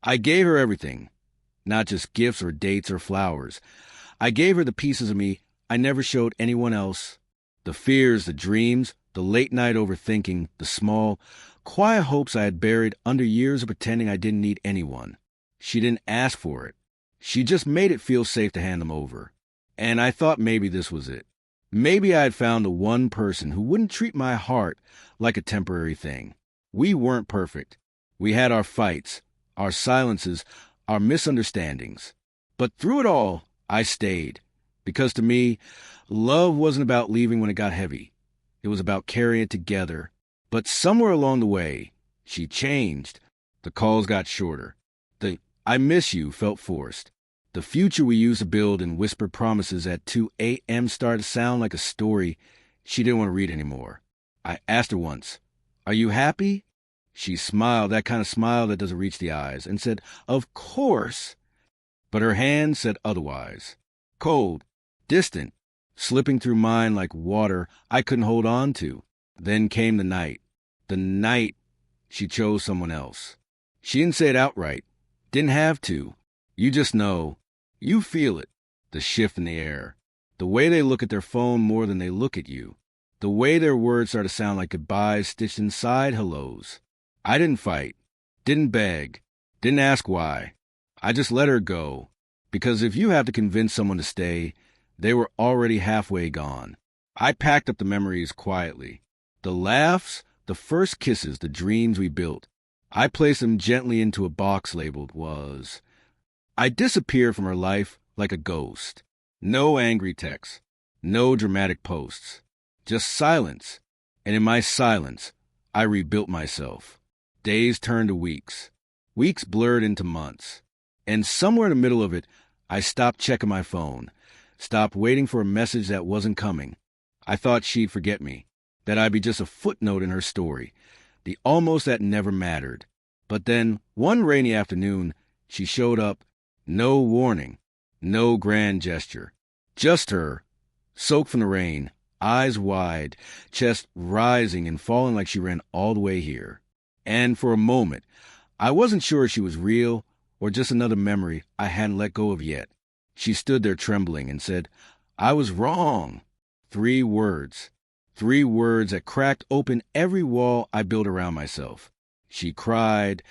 I gave her everything, not just gifts or dates or flowers. I gave her the pieces of me I never showed anyone else. The fears, the dreams, the late night overthinking, the small, quiet hopes I had buried under years of pretending I didn't need anyone. She didn't ask for it. She just made it feel safe to hand them over. And I thought maybe this was it. Maybe I had found the one person who wouldn't treat my heart like a temporary thing. We weren't perfect. We had our fights, our silences, our misunderstandings. But through it all, I stayed. Because to me, love wasn't about leaving when it got heavy. It was about carrying it together. But somewhere along the way, she changed. The calls got shorter. The "I miss you" felt forced. The future we used to build in whispered promises at 2 a.m. started to sound like a story she didn't want to read anymore. I asked her once, "Are you happy?" She smiled, that kind of smile that doesn't reach the eyes, and said, "Of course." But her hand said otherwise. Cold, distant, slipping through mine like water I couldn't hold on to. Then came the night. The night she chose someone else. She didn't say it outright. Didn't have to. You just know. You feel it. The shift in the air. The way they look at their phone more than they look at you. The way their words start to sound like goodbyes stitched inside hellos. I didn't fight. Didn't beg. Didn't ask why. I just let her go. Because if you have to convince someone to stay, they were already halfway gone. I packed up the memories quietly. The laughs, the first kisses, the dreams we built. I placed them gently into a box labeled was. I disappeared from her life like a ghost. No angry texts. No dramatic posts. Just silence. And in my silence, I rebuilt myself. Days turned to weeks. Weeks blurred into months. And somewhere in the middle of it, I stopped checking my phone. Stopped waiting for a message that wasn't coming. I thought she'd forget me. That I'd be just a footnote in her story. The almost that never mattered. But then, one rainy afternoon, she showed up. No warning. No grand gesture. Just her, soaked from the rain, eyes wide, chest rising and falling like she ran all the way here. And for a moment, I wasn't sure she was real or just another memory I hadn't let go of yet. She stood there trembling and said, "I was wrong." 3 words. 3 words that cracked open every wall I built around myself. She cried,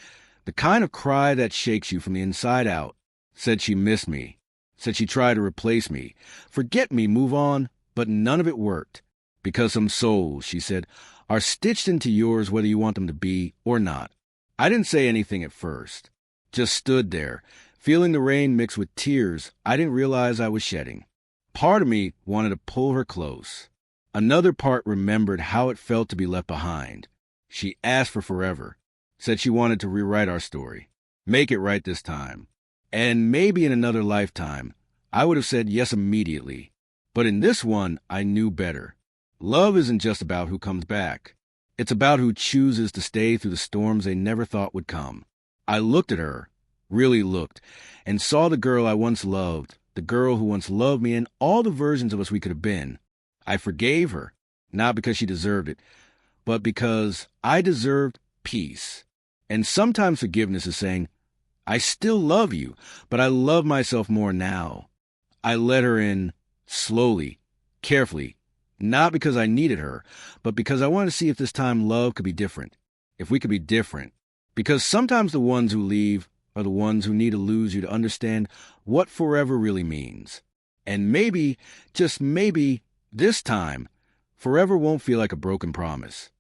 the kind of cry that shakes you from the inside out. Said she missed me. Said she tried to replace me. Forget me, move on. But none of it worked. Because some souls, she said, are stitched into yours whether you want them to be or not. I didn't say anything at first. Just stood there, feeling the rain mix with tears I didn't realize I was shedding. Part of me wanted to pull her close. Another part remembered how it felt to be left behind. She asked for forever. Said she wanted to rewrite our story. Make it right this time. And maybe in another lifetime, I would have said yes immediately. But in this one, I knew better. Love isn't just about who comes back. It's about who chooses to stay through the storms they never thought would come. I looked at her, really looked, and saw the girl I once loved, the girl who once loved me and all the versions of us we could have been. I forgave her, not because she deserved it, but because I deserved peace. And sometimes forgiveness is saying, I still love you, but I love myself more now. I let her in, slowly, carefully, not because I needed her, but because I wanted to see if this time love could be different, if we could be different. Because sometimes the ones who leave are the ones who need to lose you to understand what forever really means. And maybe, just maybe, this time, forever won't feel like a broken promise.